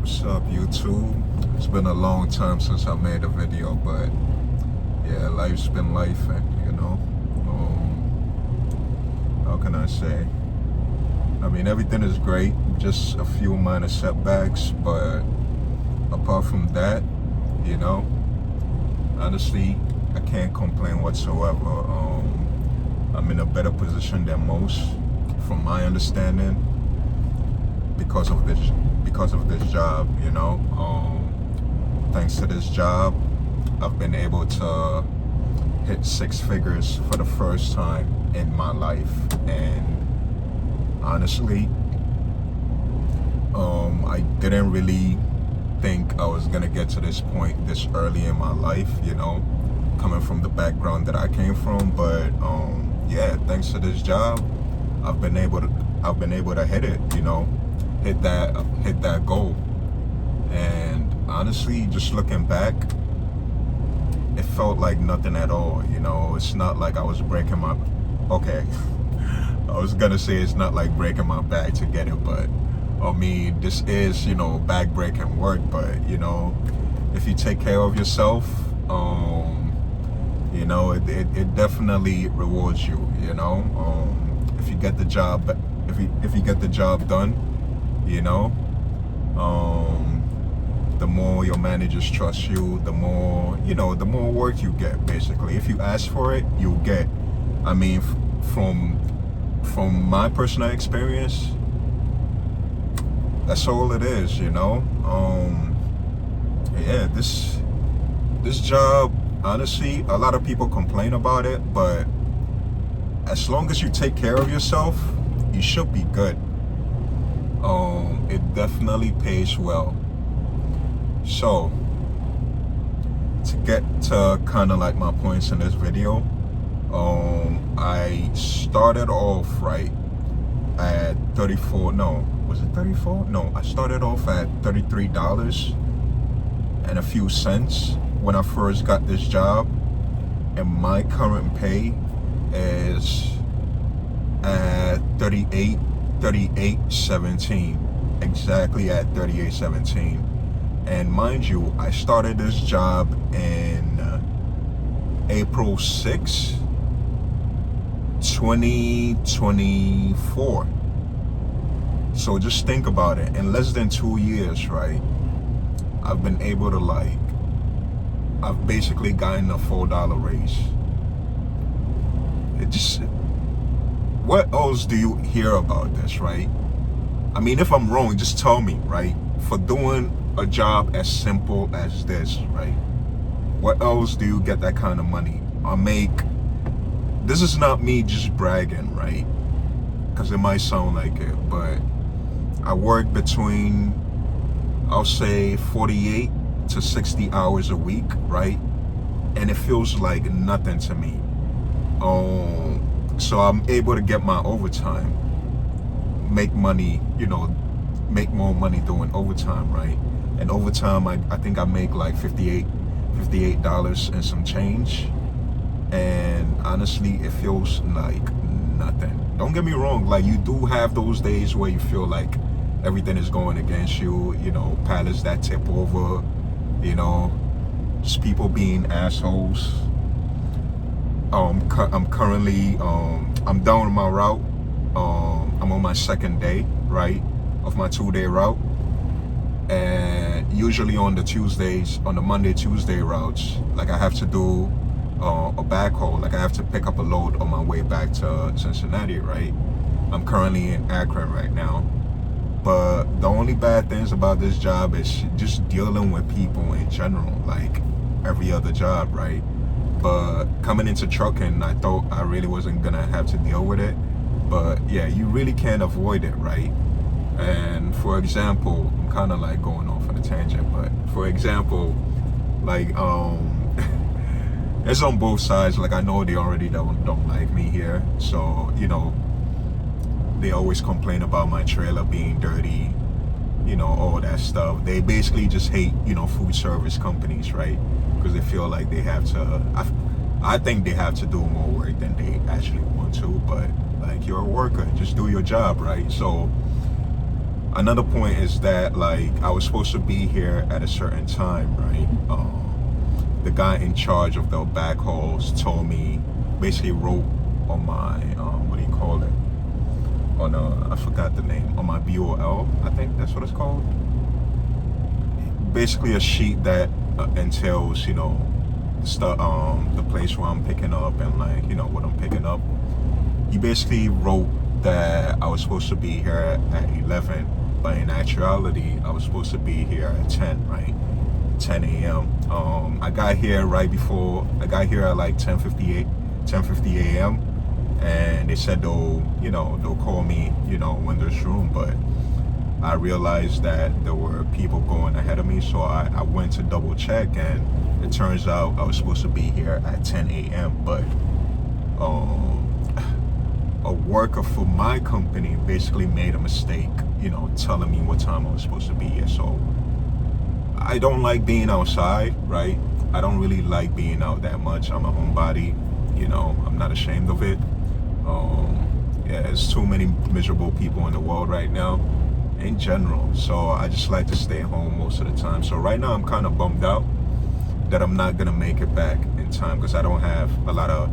What's up, YouTube? It's been a long time since I made a video, but yeah, life's been life, and how can I say? I mean, everything is great, just a few minor setbacks, but apart from that, you know, honestly, I can't complain whatsoever. I'm in a better position than most, from my understanding, because of this job. Thanks to this job, I've been able to hit six figures for the first time in my life, and honestly, I didn't really think I was gonna get to this point this early in my life, coming from the background that I came from. But yeah, thanks to this job, I've been able to hit it, hit that goal. And honestly, just looking back, it felt like nothing at all. It's not like I was breaking my okay. I was gonna say it's not like breaking my back to get it, but I mean, this is, back breaking work. But if you take care of yourself, it definitely rewards you. If you get the job, if you get the job done, the more your managers trust you, the more work you get. Basically, if you ask for it, you'll get. I mean, from my personal experience, that's all it is. Yeah, this job, honestly, a lot of people complain about it, but as long as you take care of yourself, you should be good. It definitely pays well. So, to get to kind of like my points in this video, I started off right at 34. No, was it 34? No, I started off at $33 and a few cents when I first got this job, and my current pay is at 38.17, exactly at 38.17. And mind you, I started this job in April 6, 2024. So just think about it. In less than 2 years, right, I've been able to I've basically gotten a $4 raise. What else do you hear about this, right? I mean, if I'm wrong, just tell me, right? For doing a job as simple as this, right? What else do you get that kind of money? This is not me just bragging, right? Because it might sound like it, but I work between, I'll say 48 to 60 hours a week, right? And it feels like nothing to me. So I'm able to get my overtime, make money, make more money doing overtime, right? And overtime, I think I make like $58 and some change. And honestly, it feels like nothing. Don't get me wrong, like, you do have those days where you feel like everything is going against you, pilots that tip over, just people being assholes. I'm currently, I'm done with my route. I'm on my second day, right, of my 2-day route. And usually on the Monday, Tuesday routes, like, I have to do a backhaul. Like, I have to pick up a load on my way back to Cincinnati, right? I'm currently in Akron right now. But the only bad things about this job is just dealing with people in general, like every other job, right? But coming into trucking, I thought I really wasn't gonna have to deal with it. But yeah, you really can't avoid it, right? And for example, I'm kind of like going off on a tangent, but for example, like, it's on both sides. Like, I know they already don't like me here, so they always complain about my trailer being dirty, all that stuff. They basically just hate, food service companies, right? Because they feel like they have to, I think they have to do more work than they actually want to. But like, you're a worker, just do your job, right? So Another point is that like I was supposed to be here at a certain time, right? The guy in charge of the back halls told me, basically wrote on my what do you call it? On I forgot the name, on my BOL, I think that's what it's called. Basically a sheet that entails, you know, the place where I'm picking up and like, you know, what I'm picking up. He basically wrote that I was supposed to be here at 11, but in actuality I was supposed to be here at 10, right? 10 a.m. I got here right before, I got here at like 10:50 a.m. and they said they'll call me, you know, when there's room, but I realized that there were people going ahead of me, so I went to double check, and it turns out I was supposed to be here at 10 a.m. But a worker for my company basically made a mistake, you know, telling me what time I was supposed to be here. So I don't like being outside, right? I don't really like being out that much. I'm a homebody, you know, I'm not ashamed of it. Yeah, there's too many miserable people in the world right now in general, so I just like to stay home most of the time. So right now I'm kind of bummed out that I'm not gonna make it back in time, because I don't have a lot of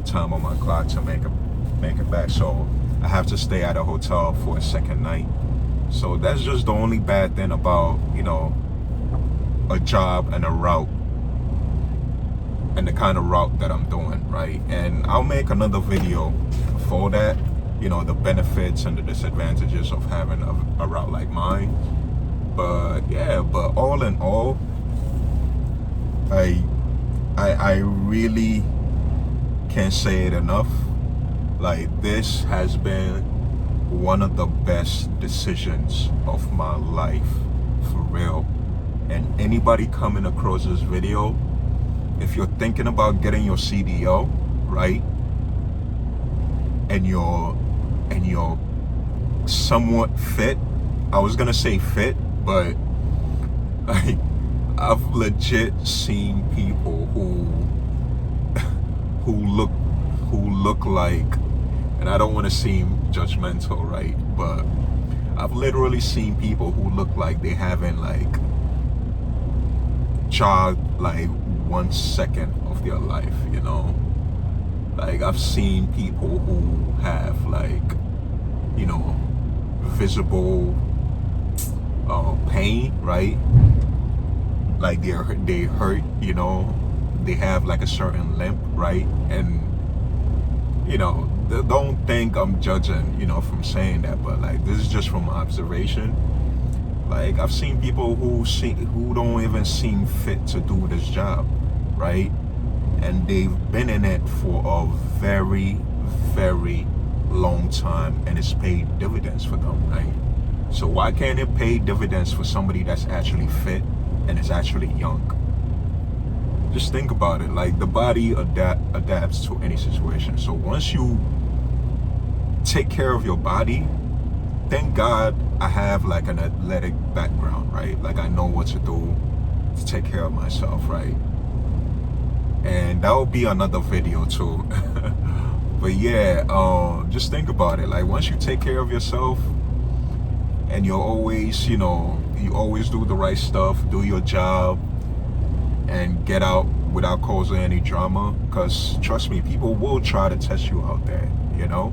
time on my clock to make it back. So I have to stay at a hotel for a second night. So that's just the only bad thing about, you know, a job and a route and the kind of route that I'm doing, right? And I'll make another video for that, you know, the benefits and the disadvantages of having a route like mine. But yeah, but all in all, I really can't say it enough. Like, this has been one of the best decisions of my life, for real. And anybody coming across this video, if you're thinking about getting your CDO, right, and you're somewhat fit, I was gonna say fit, but like, I've legit seen people who look like, and I don't want to seem judgmental, right, but I've literally seen people who look like they haven't like jogged like 1 second of their life, you know. Like, I've seen people who have like, you know, visible pain, right? Like they hurt, you know, they have like a certain limp, right? And you know, don't think I'm judging, you know, from saying that, but like, this is just from observation. Like, I've seen people who don't even seem fit to do this job, right? And they've been in it for a very, very long time, and it's paid dividends for them, right? So why can't it pay dividends for somebody that's actually fit and is actually young? Just think about it. Like, the body adapts to any situation. So once you take care of your body, thank God I have like an athletic background, right? Like, I know what to do to take care of myself, right? And that will be another video too. But yeah, just think about it. Like, once you take care of yourself and you're always, you know, you always do the right stuff, do your job, and get out without causing any drama. Because trust me, people will try to test you out there, you know.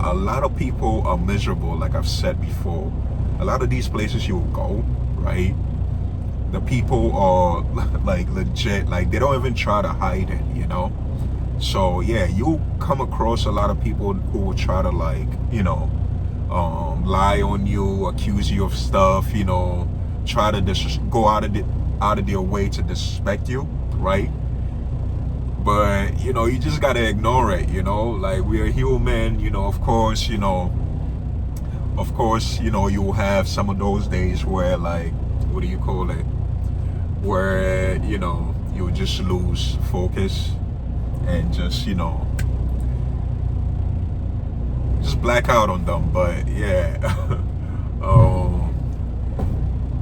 A lot of people are miserable, like I've said before. A lot of these places you will go, right, the people are like legit, like they don't even try to hide it, you know. So yeah, you come across a lot of people who will try to, like, you know, lie on you, accuse you of stuff, you know, try to go out of their way to disrespect you, right? But you know, you just gotta ignore it, you know. Like, we are human, you know. Of course, you know, you'll have some of those days where, like, what do you call it, where, you know, you'll just lose focus and just, you know, just black out on them. But yeah,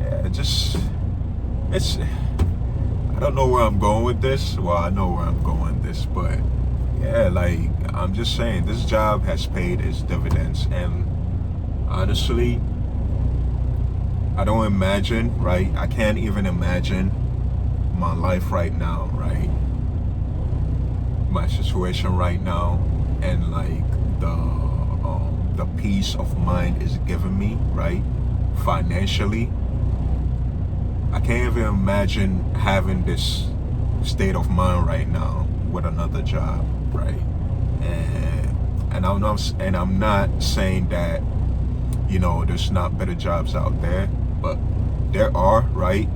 yeah, just, it's, I don't know where I'm going with this. Well, I know where I'm going with this, but yeah, like, I'm just saying, this job has paid its dividends. And honestly, I don't imagine, right? I can't even imagine my life right now, right? My situation right now, and like the peace of mind is giving me, right? Financially, I can't even imagine having this state of mind right now with another job, right? And I'm not saying that, you know, there's not better jobs out there, but there are, right?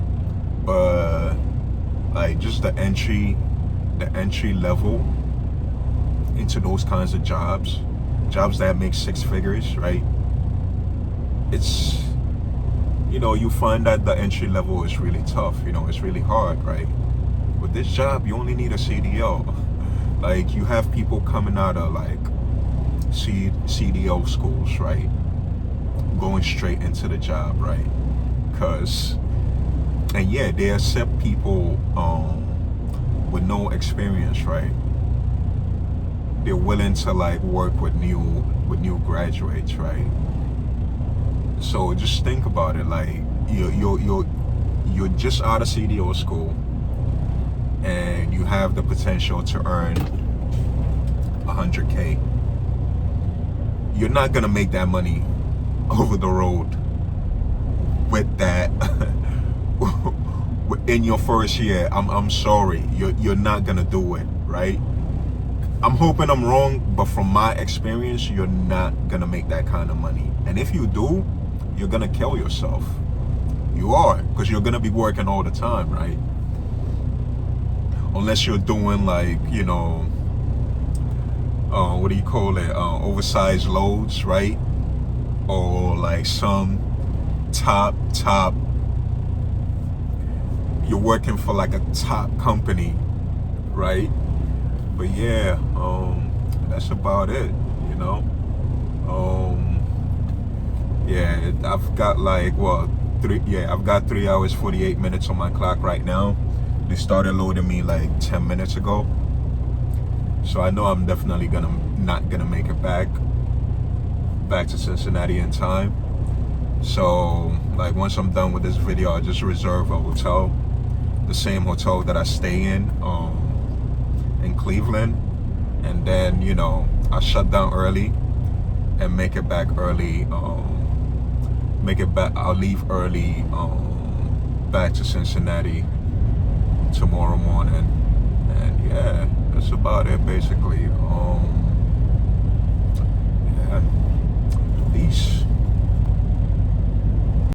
But like just the entry level into those kinds of jobs that make 6 figures, right? It's, you know, you find that the entry level is really tough, you know, it's really hard, right? With this job, you only need a CDO. Like, you have people coming out of like CDO schools, right? Going straight into the job, right? And yeah, they accept people with no experience, right? They're willing to like work with new graduates, right? So just think about it, like you're just out of CDO school, and you have the potential to earn 100K. You're not gonna make that money over the road with that in your first year. I'm sorry, you're not gonna do it, right? I'm hoping I'm wrong, but from my experience, you're not gonna make that kind of money. And if you do, you're gonna kill yourself. You are, because you're gonna be working all the time, right? Unless you're doing like, you know, what do you call it? Oversized loads, right? Or like some top. You're working for like a top company, right? But yeah, that's about it, you know. Yeah, I've got like I've got 3 hours 48 minutes on my clock right now. They started loading me like 10 minutes ago, so I know I'm definitely not gonna make it back to Cincinnati in time. So like once I'm done with this video, I'll just reserve a hotel, the same hotel that I stay in Cleveland, and then, you know, I'll shut down early and make it back early. I'll leave early back to Cincinnati tomorrow morning, and yeah, that's about it basically. Yeah, peace.